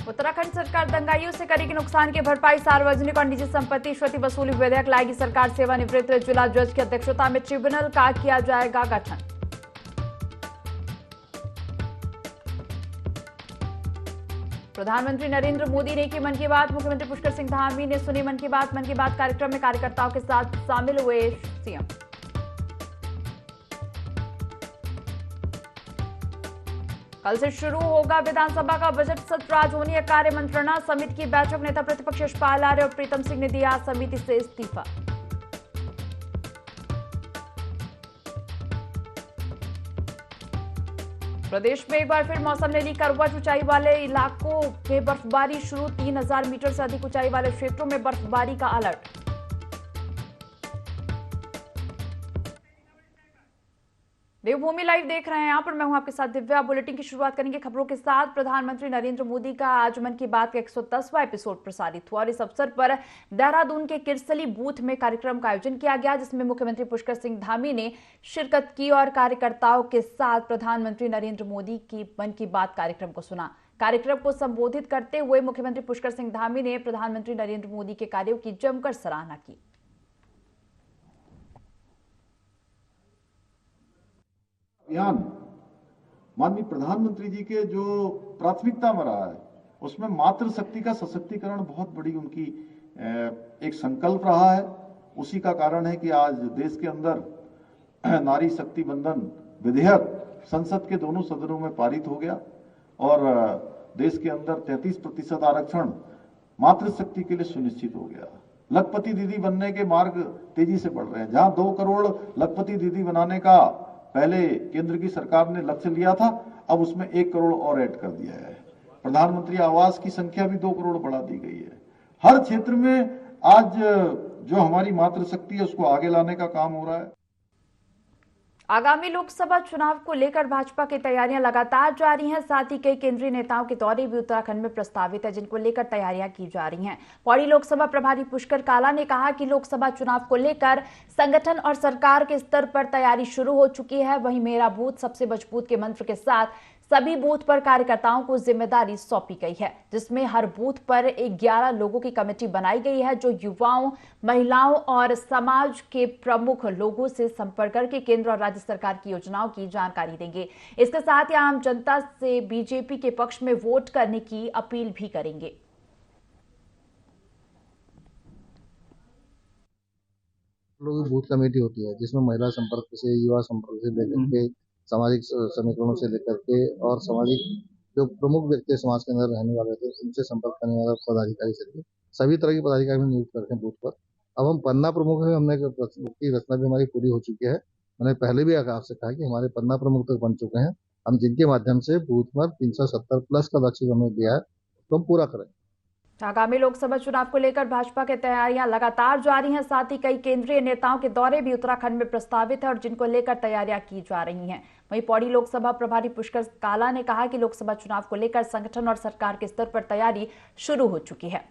उत्तराखंड सरकार दंगाइयों से करेगी नुकसान की भरपाई। सार्वजनिक और निजी संपत्ति क्षति वसूली विधेयक लाएगी सरकार। सेवानिवृत्त जिला जज की अध्यक्षता में ट्रिब्यूनल का किया जाएगा गठन। प्रधानमंत्री नरेंद्र मोदी ने की मन की बात। मुख्यमंत्री पुष्कर सिंह धामी ने सुनी मन की बात। मन की बात कार्यक्रम में कार्यकर्ताओं के साथ शामिल हुए सीएम। कल से शुरू होगा विधानसभा का बजट सत्र। आज होनी है कार्य मंत्रणा समिति की बैठक। नेता प्रतिपक्ष यशपाल आर्य और प्रीतम सिंह ने दिया समिति से इस्तीफा। प्रदेश में एक बार फिर मौसम ने ली करवट। ऊंचाई वाले इलाकों में बर्फबारी शुरू। 3000 मीटर से अधिक ऊंचाई वाले क्षेत्रों में बर्फबारी का अलर्ट। देवभूमि लाइव देख रहे हैं यहाँ पर, मैं हूं आपके साथ दिव्या। बुलेटिन की शुरुआत करेंगे खबरों के साथ। प्रधानमंत्री नरेंद्र मोदी का आज मन की बात का 110वां एपिसोड प्रसारित हुआ और इस अवसर पर देहरादून के किरसली बूथ में कार्यक्रम का आयोजन किया गया, जिसमें मुख्यमंत्री पुष्कर सिंह धामी ने शिरकत की और कार्यकर्ताओं के साथ प्रधानमंत्री नरेंद्र मोदी की मन की बात कार्यक्रम को सुना। कार्यक्रम को संबोधित करते हुए मुख्यमंत्री पुष्कर सिंह धामी ने प्रधानमंत्री नरेंद्र मोदी के कार्यों की जमकर सराहना की। अभियान माननीय प्रधानमंत्री जी के जो प्राथमिकता में रहा है, उसमें मातृशक्ति का सशक्तिकरण बहुत बड़ी उनकी एक संकल्प रहा है। उसी का कारण है कि आज देश के अंदर नारी शक्ति बंधन विधेयक संसद के दोनों सदनों में पारित हो गया और देश के अंदर 33% आरक्षण मातृशक्ति के लिए सुनिश्चित हो गया। लखपति दीदी बनने के मार्ग तेजी से बढ़ रहे हैं। जहां 2 करोड़ लखपति दीदी बनाने का पहले केंद्र की सरकार ने लक्ष्य लिया था, अब उसमें 1 करोड़ और ऐड कर दिया है। प्रधानमंत्री आवास की संख्या भी 2 करोड़ बढ़ा दी गई है। हर क्षेत्र में आज जो हमारी मातृशक्ति है उसको आगे लाने का काम हो रहा है। आगामी लोकसभा चुनाव को लेकर भाजपा की तैयारियां लगातार जारी हैं। साथ ही कई केंद्रीय नेताओं के दौरे भी उत्तराखंड में प्रस्तावित है, जिनको लेकर तैयारियां की जा रही हैं। पौड़ी लोकसभा प्रभारी पुष्कर काला ने कहा कि लोकसभा चुनाव को लेकर संगठन और सरकार के स्तर पर तैयारी शुरू हो चुकी है। वहीं मेरा बूथ सबसे मजबूत के मंत्र के साथ सभी बूथ पर कार्यकर्ताओं को जिम्मेदारी सौंपी गई है, जिसमें हर बूथ पर 11 लोगों की कमेटी बनाई गई है, जो युवाओं, महिलाओं और समाज के प्रमुख लोगों से संपर्क करके केंद्र और राज्य सरकार की योजनाओं की जानकारी देंगे। इसके साथ ही आम जनता से बीजेपी के पक्ष में वोट करने की अपील भी करेंगे। लोग बूथ कमेटी होती है, जिसमें महिला संपर्क से, युवा संपर्क से लेकर के सामाजिक समीकरणों से लेकर के और सामाजिक जो प्रमुख व्यक्ति समाज के अंदर रहने वाले थे उनसे संपर्क करने वाला पदाधिकारी से सभी तरह के पदाधिकारी भी नियुक्त करते हैं बूथ पर। अब हम पन्ना प्रमुख है, हमने की रचना भी हमारी पूरी हो चुकी है। मैंने पहले भी आपसे कहा कि हमारे पन्ना प्रमुख तक बन चुके हैं, हम जिनके माध्यम से बूथ पर 370 प्लस का लक्ष्य हमें दिया है तो हम पूरा करें। आगामी लोकसभा चुनाव को लेकर भाजपा की तैयारियां लगातार जारी हैं। साथ ही कई केंद्रीय नेताओं के दौरे भी उत्तराखंड में प्रस्तावित है और जिनको लेकर तैयारियां की जा रही हैं। वहीं पौड़ी लोकसभा प्रभारी पुष्कर काला ने कहा कि लोकसभा चुनाव को लेकर संगठन और सरकार के स्तर पर तैयारी शुरू हो चुकी है।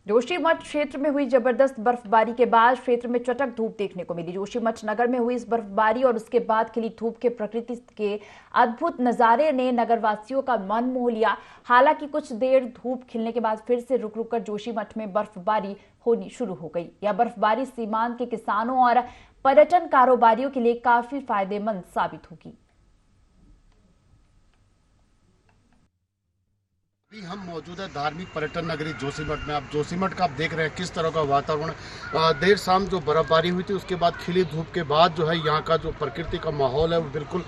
जोशीमठ क्षेत्र में हुई जबरदस्त बर्फबारी के बाद क्षेत्र में चटक धूप देखने को मिली। जोशीमठ नगर में हुई इस बर्फबारी और उसके बाद खिली धूप के प्रकृति के अद्भुत नजारे ने नगरवासियों का मन मोह लिया। हालांकि कुछ देर धूप खिलने के बाद फिर से रुक रुक कर जोशीमठ में बर्फबारी होनी शुरू हो गई। यह बर्फबारी सीमांत के किसानों और पर्यटन कारोबारियों के लिए काफी फायदेमंद साबित होगी। अभी हम मौजूद है धार्मिक पर्यटन नगरी जोशीमठ में। आप जोशीमठ का आप देख रहे हैं किस तरह का वातावरण। देर शाम जो बर्फबारी हुई थी उसके बाद खिली धूप के बाद जो है यहाँ का जो प्रकृति का माहौल है वो बिल्कुल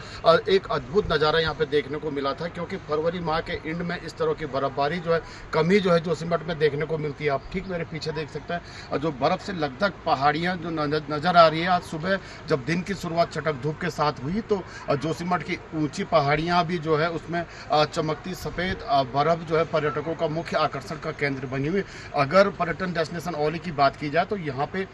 एक अद्भुत नज़ारा यहाँ पे देखने को मिला था, क्योंकि फरवरी माह के एंड में इस तरह की बर्फबारी जो है कमी जो है जोशीमठ में देखने को मिलती है। आप ठीक मेरे पीछे देख सकते हैं जो बर्फ से लगभग पहाड़ियाँ जो नज़र आ रही है। आज सुबह जब दिन की शुरुआत चटक धूप के साथ हुई तो जोशीमठ की ऊँची पहाड़ियाँ भी जो है उसमें चमकती सफ़ेद बर्फ जो है पर्यटकों का मुख्य आकर्षण का केंद्र बनी हुई। अगर पर्यटन डेस्टिनेशन औली की बात की जाए तो यहाँ पे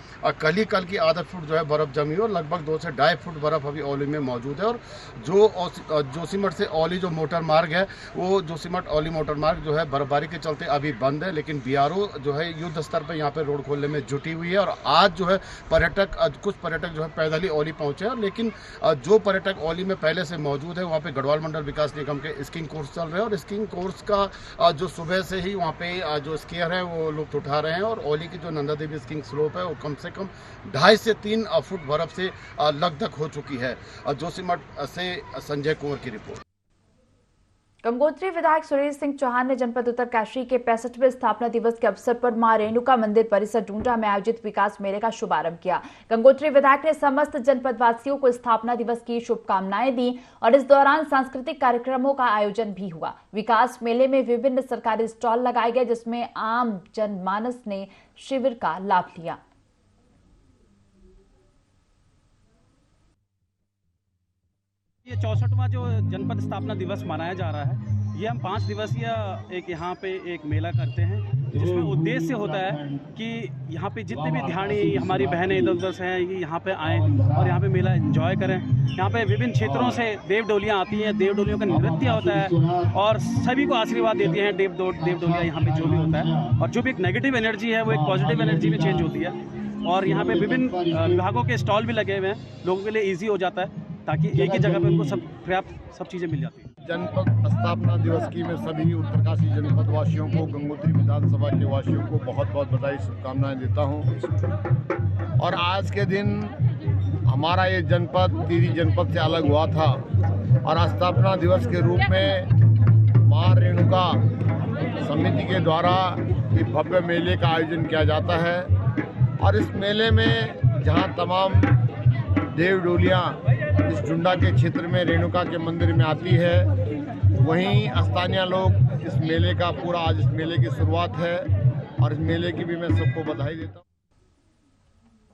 कल की आधा फुट जो है बर्फ जमी और लगभग 2 से 2.5 फुट बर्फ अभी औली में मौजूद है। और जो जोशीमठ से औली जो मोटर मार्ग है, वो जोशीमठ औली मोटर मार्ग जो है बर्फबारी के चलते अभी बंद है, लेकिन बीआरओ जो है युद्ध स्तर पर यहाँ पे रोड खोलने में जुटी हुई है। और आज जो है कुछ पर्यटक जो है पैदल ही औली पहुंचे हैं, लेकिन जो पर्यटक औली में पहले से मौजूद है वहाँ पे गढ़वाल मंडल विकास निगम के स्कीइंग कोर्स चल रहे हैं और स्कीइंग कोर्स का जो सुबह से ही वहाँ पे जो स्कीयर है वो लुत्फ उठा रहे हैं। और औली की जो नंदा देवी स्कीइंग स्लोप है वो कम से कम 2.5 से 3 फुट बर्फ से लकदक हो चुकी है। जोशीमठ से संजय कुंवर की रिपोर्ट। गंगोत्री विधायक सुरेश सिंह चौहान ने जनपद उत्तरकाशी के 65वें स्थापना दिवस के अवसर पर मां रेणुका मंदिर परिसर डूंडा में आयोजित विकास मेले का शुभारंभ किया। गंगोत्री विधायक ने समस्त जनपद वासियों को स्थापना दिवस की शुभकामनाएं दी और इस दौरान सांस्कृतिक कार्यक्रमों का आयोजन भी हुआ। विकास मेले में विभिन्न सरकारी स्टॉल लगाए गए, जिसमें आम जनमानस ने शिविर का लाभ लिया। ये 64वां जो जनपद स्थापना दिवस मनाया जा रहा है, ये हम 5 दिवसीय एक यहाँ पे एक मेला करते हैं, जिसमें उद्देश्य होता है कि यहाँ पे जितने भी ध्यानी हमारी बहनें इधर उधर से हैं, ये यहाँ पे आएँ और यहाँ पे मेला एंजॉय करें। यहाँ पे विभिन्न क्षेत्रों से देव डोलियाँ आती हैं, देव डोलियों का नृत्य होता है और सभी को आशीर्वाद देती हैं देव डोलियाँ यहाँ पे जो भी होता है। और जो भी एक नेगेटिव एनर्जी है वो एक पॉजिटिव एनर्जी में चेंज होती है। और यहाँ पे विभिन्न विभागों के स्टॉल भी लगे हुए हैं, लोगों के लिए ईजी हो जाता है ताकि एक ही जगह पे उनको सब चीज़ें मिल जाती हैं। जनपद स्थापना दिवस की मैं सभी उत्तरकाशी जनपद वासियों को, गंगोत्री विधानसभा के वासियों को बहुत बहुत बधाई शुभकामनाएं देता हूं। और आज के दिन हमारा ये जनपद टिहरी जनपद से अलग हुआ था और स्थापना दिवस के रूप में मां रेणुका समिति के द्वारा एक भव्य मेले का आयोजन किया जाता है। और इस मेले में जहां तमाम देव डोलियाँ इस डुंडा के क्षेत्र में रेणुका के मंदिर में आती है, वहीं स्थानीय लोग इस मेले का आज इस मेले की शुरुआत है और इस मेले की भी मैं सबको बधाई देता हूँ।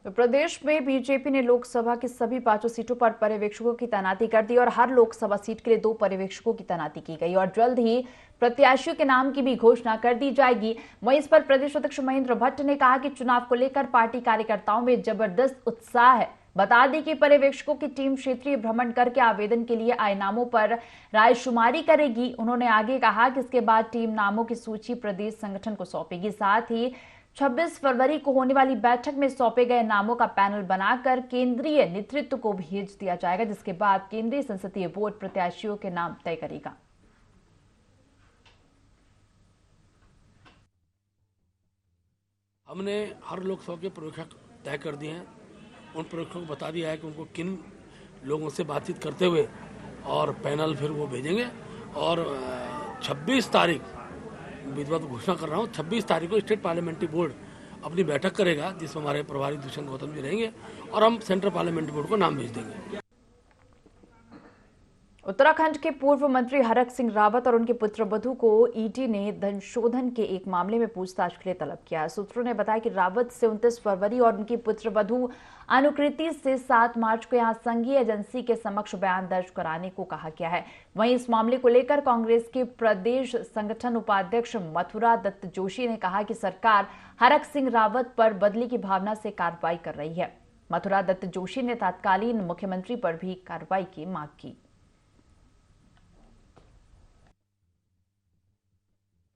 तो प्रदेश में बीजेपी ने लोकसभा की सभी 5 सीटों पर पर्यवेक्षकों की तैनाती कर दी और हर लोकसभा सीट के लिए 2 पर्यवेक्षकों की तैनाती की गई और जल्द ही प्रत्याशियों के नाम की भी घोषणा कर दी जाएगी। वहीं इस पर प्रदेश अध्यक्ष महेंद्र भट्ट ने कहा कि चुनाव को लेकर पार्टी कार्यकर्ताओं में जबरदस्त उत्साह है। बता दें कि पर्यवेक्षकों की टीम क्षेत्रीय भ्रमण करके आवेदन के लिए आए नामों पर रायशुमारी करेगी। उन्होंने आगे कहा कि इसके बाद टीम नामों की सूची प्रदेश संगठन को सौंपेगी। साथ ही 26 फरवरी को होने वाली बैठक में सौंपे गए नामों का पैनल बनाकर केंद्रीय नेतृत्व को भेज दिया जाएगा, जिसके बाद केंद्रीय संसदीय बोर्ड प्रत्याशियों के नाम तय करेगा। हमने हर लोकसभा के पर्यवेक्षक तय कर दिए हैं। उन पर्यवेक्षकों को बता दिया है कि उनको किन लोगों से बातचीत करते हुए और पैनल फिर वो भेजेंगे। और 26 तारीख विधिवत घोषणा कर रहा हूँ, 26 तारीख को स्टेट पार्लियामेंट्री बोर्ड अपनी बैठक करेगा, जिसमें हमारे प्रभारी दुष्यंत गौतम जी रहेंगे और हम सेंट्रल पार्लियामेंट्री बोर्ड को नाम भेज देंगे। उत्तराखंड के पूर्व मंत्री हरक सिंह रावत और उनके पुत्रवधू को ईडी ने धनशोधन के एक मामले में पूछताछ के लिए तलब किया है। सूत्रों ने बताया कि रावत से 29 फरवरी और उनकी पुत्रवधू अनुकृति से 7 मार्च को यहां संघीय एजेंसी के समक्ष बयान दर्ज कराने को कहा गया है। वहीं इस मामले को लेकर कांग्रेस के प्रदेश संगठन उपाध्यक्ष मथुरा दत्त जोशी ने कहा कि सरकार हरक सिंह रावत पर बदले की भावना से कार्रवाई कर रही है। मथुरा दत्त जोशी ने तत्कालीन मुख्यमंत्री पर भी कार्रवाई की मांग की।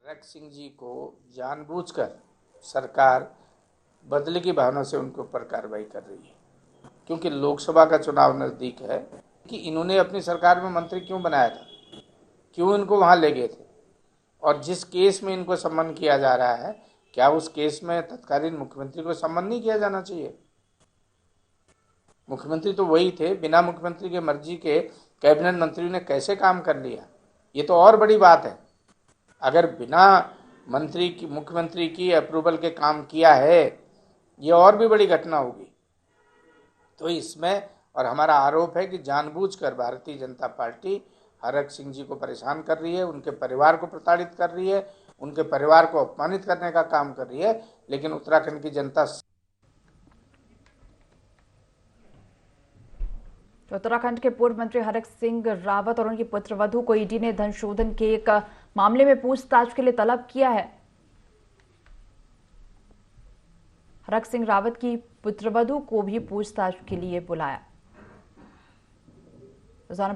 हरक सिंह जी को जानबूझकर सरकार बदले की भावना से उनके ऊपर कार्रवाई कर रही है, क्योंकि लोकसभा का चुनाव नज़दीक है। कि इन्होंने अपनी सरकार में मंत्री क्यों बनाया था, क्यों इनको वहां ले गए थे, और जिस केस में इनको सम्मन किया जा रहा है, क्या उस केस में तत्कालीन मुख्यमंत्री को सम्मन नहीं किया जाना चाहिए? मुख्यमंत्री तो वही थे, बिना मुख्यमंत्री के मर्जी के कैबिनेट मंत्री ने कैसे काम कर लिया, ये तो और बड़ी बात है। अगर बिना मुख्यमंत्री की अप्रूवल के काम किया है, ये और भी बड़ी घटना होगी। तो इसमें और हमारा आरोप है कि जानबूझकर भारतीय जनता पार्टी हरक सिंह जी को परेशान कर रही है, उनके परिवार को प्रताड़ित कर रही है, उनके परिवार को अपमानित करने का काम कर रही है। लेकिन उत्तराखंड की जनता उत्तराखंड के पूर्व मंत्री हरक सिंह रावत और उनकी पुत्रवधू को ईडी ने धनशोधन के एक मामले में पूछताछ के लिए तलब किया है। हरक सिंह रावत की पुत्रवधू को भी पूछताछ के लिए बुलाया।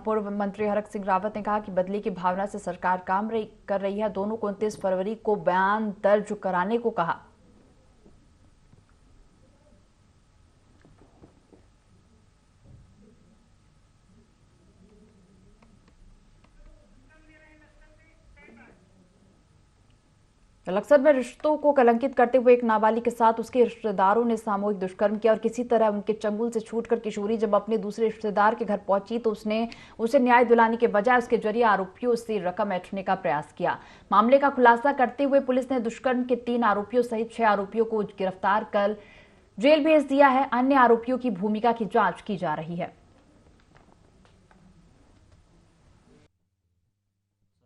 पूर्व मंत्री हरक सिंह रावत ने कहा कि बदले की भावना से सरकार काम कर रही है। दोनों को 29 फरवरी को बयान दर्ज कराने को कहा। लक्सर में रिश्तों को कलंकित करते हुए एक नाबालिग के साथ उसके रिश्तेदारों ने सामूहिक दुष्कर्म किया और किसी तरह उनके चंगुल से छूटकर किशोरी जब अपने दूसरे रिश्तेदार के घर पहुंची तो उसने उसे न्याय दिलाने के बजाय उसके जरिए आरोपियों से रकम ऐंठने का प्रयास किया। मामले का खुलासा करते हुए पुलिस ने दुष्कर्म के 3 आरोपियों सहित 6 आरोपियों को गिरफ्तार कर जेल भेज दिया है। अन्य आरोपियों की भूमिका की जांच की जा रही है।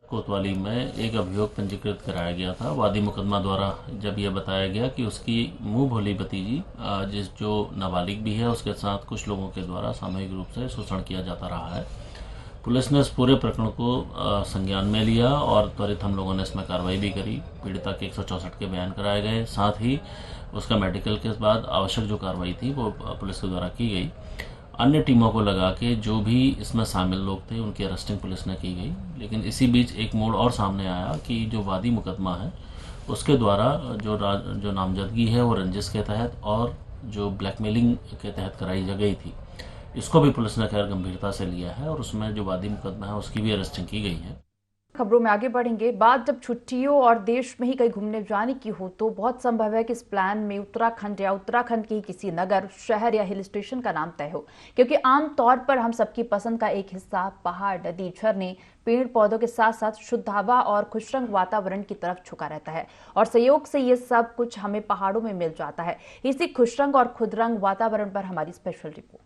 कोतवाली में एक अभियोग पंजीकृत कराया गया था। वादी मुकदमा द्वारा जब यह बताया गया कि उसकी मुंह भोली भतीजी जो नाबालिग भी है उसके साथ कुछ लोगों के द्वारा सामूहिक रूप से शोषण किया जाता रहा है। पुलिस ने इस पूरे प्रकरण को संज्ञान में लिया और त्वरित हम लोगों ने इसमें कार्रवाई भी करी। पीड़िता के 164 के बयान कराए गए, साथ ही उसका मेडिकल के बाद आवश्यक जो कार्रवाई थी वो पुलिस के द्वारा की गई। अन्य टीमों को लगा के जो भी इसमें शामिल लोग थे उनकी अरेस्टिंग पुलिस ने की गई। लेकिन इसी बीच एक मोड़ और सामने आया कि जो वादी मुकदमा है उसके द्वारा जो नामजदगी है वो रंजिश के तहत और जो ब्लैकमेलिंग के तहत कराई गई थी, इसको भी पुलिस ने खैर गंभीरता से लिया है और उसमें जो वादी मुकदमा है उसकी भी अरेस्टिंग की गई है। खबरों में आगे बढ़ेंगे। बात जब छुट्टियों और देश में ही कहीं घूमने जाने की हो तो बहुत संभव है कि इस प्लान में उत्तराखंड या उत्तराखंड के किसी नगर, शहर या हिल स्टेशन का नाम तय हो, क्योंकि आम तौर पर हम सबकी पसंद का एक हिस्सा पहाड़, नदी, झरने, पेड़ पौधों के साथ साथ शुद्ध हवा और खुशरंग वातावरण की तरफ झुका रहता है और संयोग से ये सब कुछ हमें पहाड़ों में मिल जाता है। इसी खुशरंग और खुदरंग वातावरण पर हमारी स्पेशल रिपोर्ट।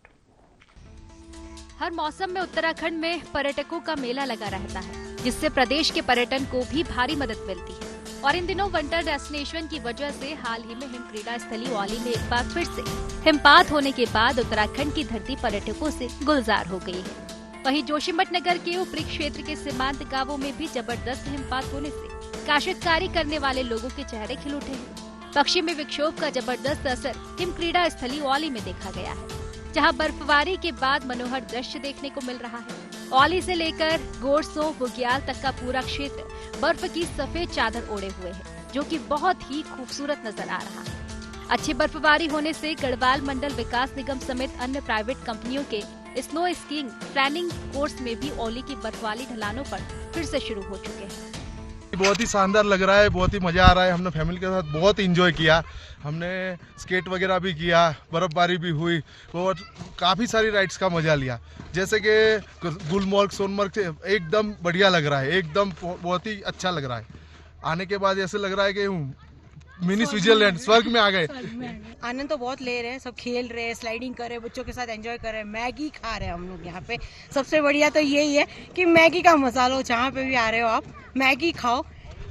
हर मौसम में उत्तराखंड में पर्यटकों का मेला लगा रहता है, जिससे प्रदेश के पर्यटन को भी भारी मदद मिलती है। और इन दिनों विंटर डेस्टिनेशन की वजह से हाल ही में हिम क्रीड़ा स्थली औली में एक बार फिर से हिमपात होने के बाद उत्तराखंड की धरती पर्यटकों से गुलजार हो गई है। वहीं जोशीमठ नगर के ऊपरी क्षेत्र के सीमांत गांवों में भी जबरदस्त हिमपात होने से काशितकारी करने वाले लोगों के चेहरे खिल उठे हैं। पश्चिमी विक्षोभ का जबरदस्त असर हिम क्रीड़ा स्थली औली में देखा गया है, जहां बर्फबारी के बाद मनोहर दृश्य देखने को मिल रहा है। औली से लेकर गोरसो बुग्याल तक का पूरा क्षेत्र बर्फ की सफेद चादर ओढ़े हुए है, जो कि बहुत ही खूबसूरत नजर आ रहा है। अच्छी बर्फबारी होने से गढ़वाल मंडल विकास निगम समेत अन्य प्राइवेट कंपनियों के स्नो स्कीइंग ट्रेनिंग कोर्स में भी औली की बर्फ वाली ढलानों पर फिर से शुरू हो चुके हैं। बहुत ही शानदार लग रहा है, बहुत ही मजा आ रहा है। हमने फैमिली के साथ बहुत एंजॉय किया। हमने स्केट वगैरह भी किया, बर्फबारी भी हुई और काफ़ी सारी राइड्स का मजा लिया। जैसे कि गुलमर्ग, सोनमर्ग एकदम बढ़िया लग रहा है, एकदम बहुत ही अच्छा लग रहा है। आने के बाद ऐसे लग रहा है कि मिनी स्विट्जरलैंड, स्वर्ग में आ गए। आनंद तो बहुत ले रहे हैं, सब खेल रहे हैं, स्लाइडिंग कर रहे हैं, बच्चों के साथ एंजॉय कर रहे हैं, मैगी खा रहे हैं हम लोग यहाँ पे। सबसे बढ़िया तो यही है कि मैगी का मसाला, जहाँ पे भी आ रहे हो आप मैगी खाओ।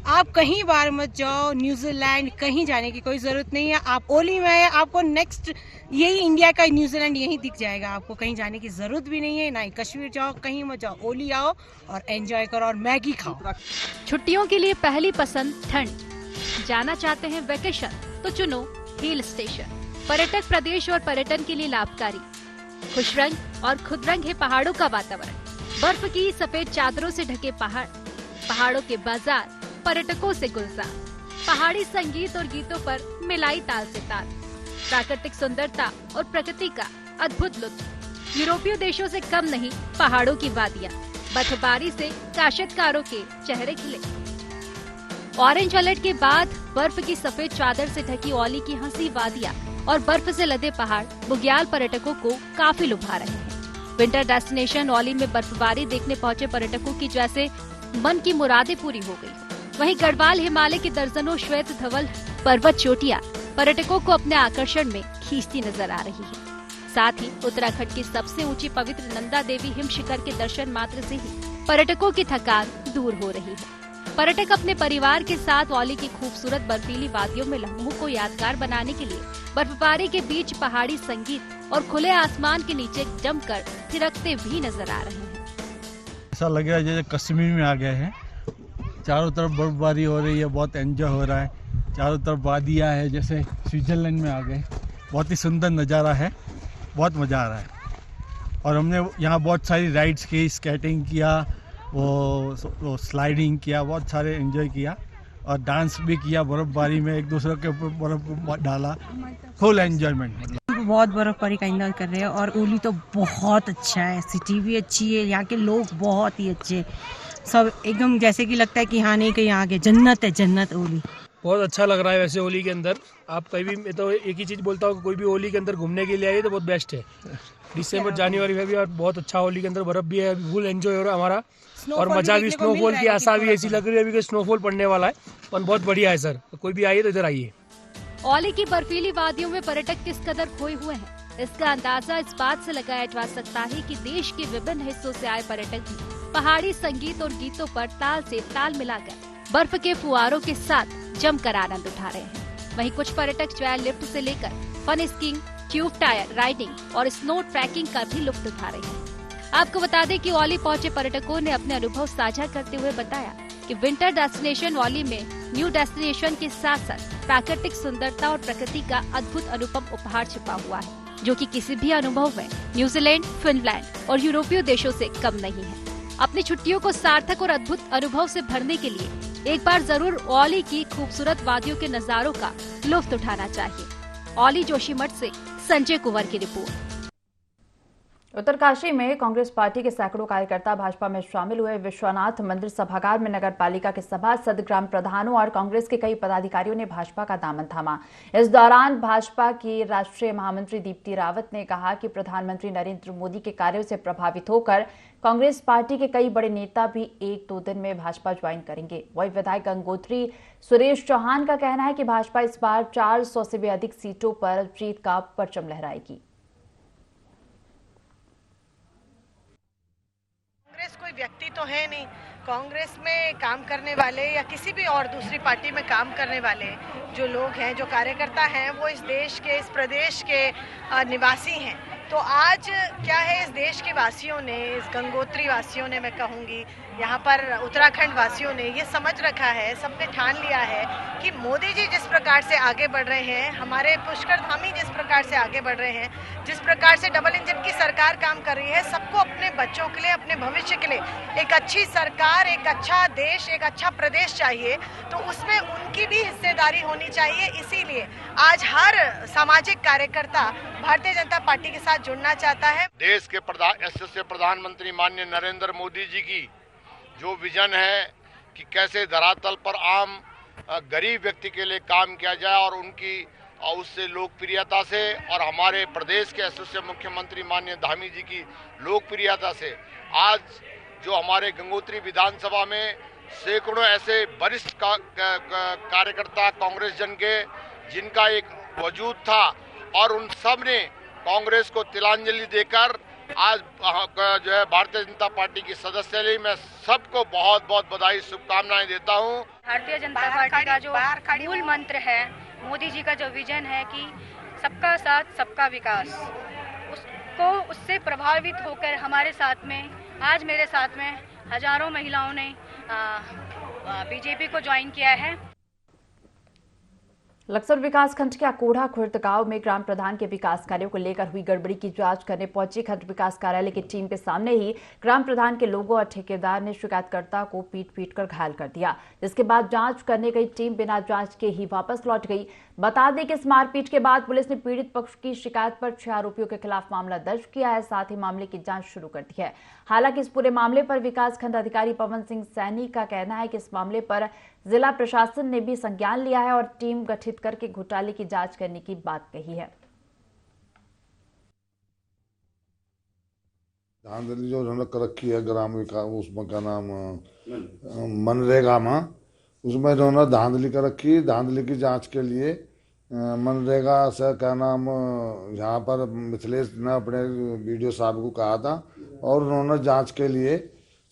आप कहीं बाहर मत जाओ, न्यूजीलैंड कहीं जाने की कोई जरूरत नहीं है। आप ओली में आए, आपको नेक्स्ट यही इंडिया का न्यूजीलैंड यही दिख जाएगा। आपको कहीं जाने की जरूरत भी नहीं है, ना ही कश्मीर जाओ, कहीं मत जाओ, ओली आओ और एंजॉय करो और मैगी खाओ। छुट्टियों के लिए पहली पसंद ठंड, जाना चाहते हैं वेकेशन तो चुनो हिल स्टेशन। पर्यटक प्रदेश और पर्यटन के लिए लाभकारी, खुशरंग और खुदरंग है पहाड़ों का वातावरण। बर्फ की सफेद चादरों से ढके पहाड़, पहाड़ों के बाजार पर्यटकों से गुलजार, पहाड़ी संगीत और गीतों पर मिलाई ताल से ताल, प्राकृतिक सुंदरता और प्रकृति का अद्भुत लुत्फ। यूरोपीय देशों से कम नहीं पहाड़ों की वादियाँ, बर्फबारी से काश्तकारों के चेहरे खिले। ऑरेंज अलर्ट के बाद बर्फ की सफेद चादर से ढकी औली की हंसी वादियाँ और बर्फ से लदे पहाड़ बुग्याल पर्यटकों को काफी लुभा रहे हैं। विंटर डेस्टिनेशन औली में बर्फबारी देखने पहुंचे पर्यटकों की जैसे मन की मुरादें पूरी हो गई। वहीं गढ़वाल हिमालय की दर्जनों श्वेत धवल पर्वत चोटियां पर्यटकों को अपने आकर्षण में खींचती नजर आ रही है। साथ ही उत्तराखंड की सबसे ऊंची पवित्र नंदा देवी हिम शिखर के दर्शन मात्र से ही पर्यटकों की थकान दूर हो रही है। पर्यटक अपने परिवार के साथ औली की खूबसूरत बर्फीली वादियों में लम्हों को यादगार बनाने के लिए बर्फबारी के बीच पहाड़ी संगीत और खुले आसमान के नीचे जमकर थिरकते भी नजर आ रहे हैं। ऐसा लग रहा है जैसे कश्मीर में आ गए हैं। चारों तरफ बर्फबारी हो रही है, बहुत एंजॉय हो रहा है। चारों तरफ वादियाँ है, जैसे स्विट्जरलैंड में आ गए। बहुत ही सुंदर नज़ारा है, बहुत मज़ा आ रहा है। और हमने यहाँ बहुत सारी राइड्स की, स्केटिंग किया, वो स्लाइडिंग किया, बहुत सारे एंजॉय किया और डांस भी किया बर्फबारी में, एक दूसरे के ऊपर बर्फ डाला, फुल एंजॉयमेंट। बहुत बर्फबारी का एंजॉय कर रहे हैं और ओली तो बहुत अच्छा है, सिटी भी अच्छी है, यहाँ के लोग बहुत ही अच्छे, सब एकदम जैसे कि लगता है कि यहाँ नहीं कहीं आगे जन्नत है, जन्नत ओली। बहुत अच्छा लग रहा है वैसे होली के अंदर। आप कहीं भी, मैं तो एक ही चीज़ बोलता हूँ, कोई भी होली के अंदर घूमने के लिए आइए तो बहुत बेस्ट है। दिसंबर जनवरी में भी और बहुत अच्छा होली के अंदर बर्फ भी है, फुल एंजॉय हो रहा है हमारा और मज़ा भी, स्नोफॉल की आशा भी ऐसी लग रही है अभी कि स्नोफॉल पड़ने वाला है, पर बहुत बढ़िया है सर। कोई भी आइए तो इधर आइए। औली की बर्फीली वादियों में पर्यटक किस कदर खोए हुए हैं, इसका अंदाजा इस बात से लगाया जा सकता है कि देश के विभिन्न हिस्सों से आए पर्यटक भी पहाड़ी संगीत और गीतों पर ताल से ताल मिलाकर बर्फ के फुहारों के साथ जमकर आनंद उठा रहे हैं। वहीं कुछ पर्यटक चाहे लिफ्ट से लेकर fun skiing, tube tyre riding और स्नो ट्रैकिंग का भी लुत्फ उठा रहे हैं। आपको बता दें कि औली पहुंचे पर्यटकों ने अपने अनुभव साझा करते हुए बताया कि विंटर डेस्टिनेशन औली में न्यू डेस्टिनेशन के साथ साथ प्राकृतिक सुंदरता और प्रकृति का अद्भुत अनुपम उपहार छिपा हुआ है, जो कि किसी भी अनुभव में न्यूजीलैंड, फिनलैंड और यूरोपीय देशों से कम नहीं है। अपनी छुट्टियों को सार्थक और अद्भुत अनुभव से भरने के लिए एक बार जरूर औली की खूबसूरत वादियों के नजारों का लुत्फ उठाना चाहिए। औली जोशीमठ से संजय कुंवर की रिपोर्ट। उत्तरकाशी में कांग्रेस पार्टी के सैकड़ों कार्यकर्ता भाजपा में शामिल हुए। विश्वनाथ मंदिर सभागार में नगर पालिका के सभासद, ग्राम प्रधानों और कांग्रेस के कई पदाधिकारियों ने भाजपा का दामन थामा। इस दौरान भाजपा की राष्ट्रीय महामंत्री दीप्ति रावत ने कहा कि प्रधानमंत्री नरेंद्र मोदी के कार्यों से प्रभावित होकर कांग्रेस पार्टी के कई बड़े नेता भी 1-2 दिन में भाजपा ज्वाइन करेंगे। वही विधायक गंगोत्री सुरेश चौहान का कहना है कि भाजपा इस बार 400 से भी अधिक सीटों पर जीत का परचम लहराएगी। कांग्रेस कोई व्यक्ति तो है नहीं, कांग्रेस में काम करने वाले या किसी भी और दूसरी पार्टी में काम करने वाले जो लोग हैं, जो कार्यकर्ता हैं, वो इस देश के, इस प्रदेश के निवासी हैं। तो आज क्या है, इस देश के वासियों ने, इस गंगोत्री वासियों ने, मैं कहूँगी यहाँ पर उत्तराखंड वासियों ने ये समझ रखा है, सबने ठान लिया है कि मोदी जी जिस प्रकार से आगे बढ़ रहे हैं, हमारे पुष्कर धामी जिस प्रकार से आगे बढ़ रहे हैं, जिस प्रकार से डबल इंजन की सरकार काम कर रही है, सबको अपने बच्चों के लिए, अपने भविष्य के लिए एक अच्छी सरकार, एक अच्छा देश, एक अच्छा प्रदेश चाहिए, तो उसमें उनकी भी हिस्सेदारी होनी चाहिए। इसीलिए आज हर सामाजिक कार्यकर्ता भारतीय जनता पार्टी के साथ जुड़ना चाहता है। देश के यशस्वी प्रधानमंत्री माननीय नरेंद्र मोदी जी की जो विजन है कि कैसे धरातल पर आम गरीब व्यक्ति के लिए काम किया जाए और उनकी उससे लोकप्रियता से और हमारे प्रदेश के यशस्वी मुख्यमंत्री माननीय धामी जी की लोकप्रियता से आज जो हमारे गंगोत्री विधानसभा में सैकड़ों ऐसे वरिष्ठ कार्यकर्ता कांग्रेस जन के जिनका एक वजूद था और उन सब ने कांग्रेस को तिलांजलि देकर आज जो है भारतीय जनता पार्टी की सदस्य ली। मैं सबको बहुत बहुत बधाई, शुभकामनाएं देता हूं। भारतीय जनता पार्टी का जो मूल मंत्र है, मोदी जी का जो विजन है कि सबका साथ सबका विकास, उससे प्रभावित होकर हमारे साथ में, आज मेरे साथ में हजारों महिलाओं ने बीजेपी को ज्वाइन किया है। लक्सर विकासखंड के अकोढ़ा खुर्द गांव में ग्राम प्रधान के विकास कार्यों को लेकर हुई गड़बड़ी की जांच करने पहुंची खंड विकास कार्यालय की टीम के सामने ही ग्राम प्रधान के लोगों और ठेकेदार ने शिकायतकर्ता को पीट कर घायल कर दिया, जिसके बाद जांच करने गई टीम बिना जांच के ही वापस लौट गई। बता दें कि इस मारपीट के बाद पुलिस ने पीड़ित पक्ष की शिकायत पर 6 आरोपियों के खिलाफ मामला दर्ज किया है, साथ ही मामले की जांच शुरू कर दी है। हालांकि इस पूरे मामले पर विकासखंड अधिकारी पवन सिंह सैनी का कहना है कि इस मामले पर जिला प्रशासन ने भी संज्ञान लिया है और टीम गठित करके घोटाले की जांच करने की बात कही है। धांधली जो उन्होंने कर रखी है ग्राम विकास, उसमें क्या नाम मनरेगा में, उसमें इन्होंने धांधली कर रखी। धांधली की जांच के लिए मनरेगा से क्या नाम यहाँ पर मिथिलेश ने अपने वीडियो साहब को कहा था और उन्होंने जांच के लिए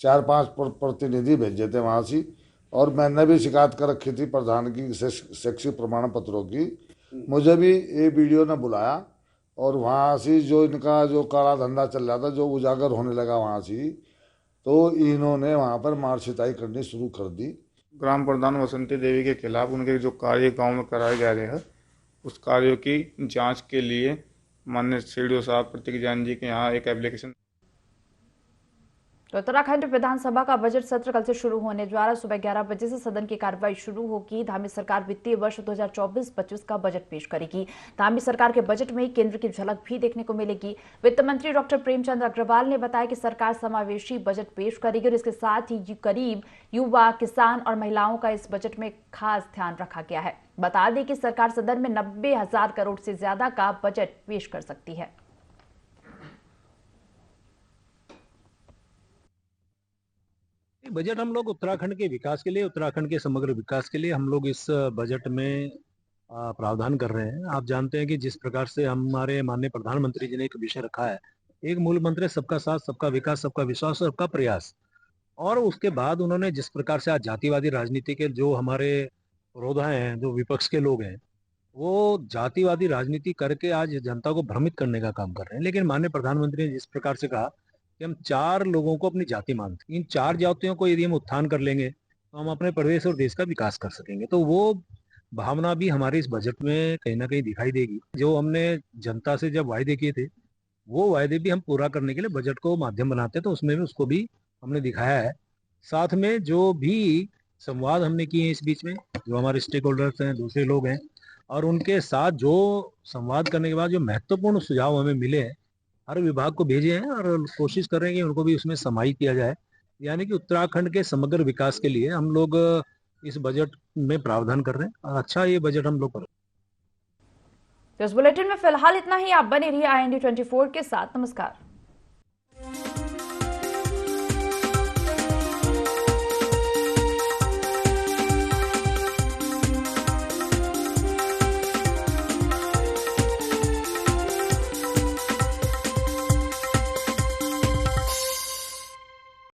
4-5 प्रतिनिधि भेजे थे वहाँ से, और मैंने भी शिकायत कर रखी थी प्रधान की शैक्षिक प्रमाण पत्रों की। मुझे भी ये वीडियो ने बुलाया और वहाँ से जो इनका जो काला धंधा चल रहा था, जो उजागर होने लगा वहाँ से, तो इन्होंने वहाँ पर मार शिताई करनी शुरू कर दी। ग्राम प्रधान वसंती देवी के खिलाफ उनके जो कार्य गांव में कराए जा रहे हैं उस कार्यों की जांच के लिए माननीय सीडीओ साहब प्रतीक जैन जी के यहाँ एक एप्लीकेशन। तो उत्तराखंड विधानसभा का बजट सत्र कल से शुरू होने जा रहा। सुबह 11 बजे से सदन की कार्रवाई शुरू होगी। धामी सरकार वित्तीय वर्ष 2024-25 का बजट पेश करेगी। धामी सरकार के बजट में केंद्र की झलक भी देखने को मिलेगी। वित्त मंत्री डॉक्टर प्रेमचंद अग्रवाल ने बताया कि सरकार समावेशी बजट पेश करेगी और इसके साथ ही गरीब, युवा, किसान और महिलाओं का इस बजट में खास ध्यान रखा गया है। बता दें कि सरकार सदन में 90,000 करोड़ से ज्यादा का बजट पेश कर सकती है। बजट हम लोग उत्तराखंड के विकास के लिए, उत्तराखंड के समग्र विकास के लिए हम लोग इस बजट में प्रावधान कर रहे हैं। आप जानते हैं कि जिस प्रकार से हमारे माननीय प्रधानमंत्री जी ने एक विषय रखा है, एक मूल मंत्र है सबका साथ, सबका विकास, सबका विश्वास, सबका प्रयास। और उसके बाद उन्होंने जिस प्रकार से आज जातिवादी राजनीति के जो हमारे विरोधी हैं, जो विपक्ष के लोग हैं, वो जातिवादी राजनीति करके आज जनता को भ्रमित करने का काम कर रहे हैं। लेकिन माननीय प्रधानमंत्री ने जिस प्रकार से कहा कि हम 4 लोगों को अपनी जाति मानते हैं, इन 4 जातियों को यदि हम उत्थान कर लेंगे तो हम अपने प्रदेश और देश का विकास कर सकेंगे। तो वो भावना भी हमारे इस बजट में कहीं ना कहीं दिखाई देगी। जो हमने जनता से जब वायदे किए थे वो वायदे भी हम पूरा करने के लिए बजट को माध्यम बनाते हैं, तो उसमें भी उसको भी हमने दिखाया है। साथ में जो भी संवाद हमने किए हैं इस बीच में, जो हमारे स्टेक होल्डर्स हैं, दूसरे लोग हैं, और उनके साथ जो संवाद करने के बाद जो महत्वपूर्ण सुझाव हमें मिले हैं हर विभाग को भेजे हैं और कोशिश कर रहे हैं कि उनको भी उसमें समाहित किया जाए। यानी कि उत्तराखंड के समग्र विकास के लिए हम लोग इस बजट में प्रावधान कर रहे हैं और अच्छा ये बजट हम लोग कर रहे हैं। तो इस बुलेटिन में फिलहाल इतना ही। आप बने रहिए IND 24 के साथ। नमस्कार।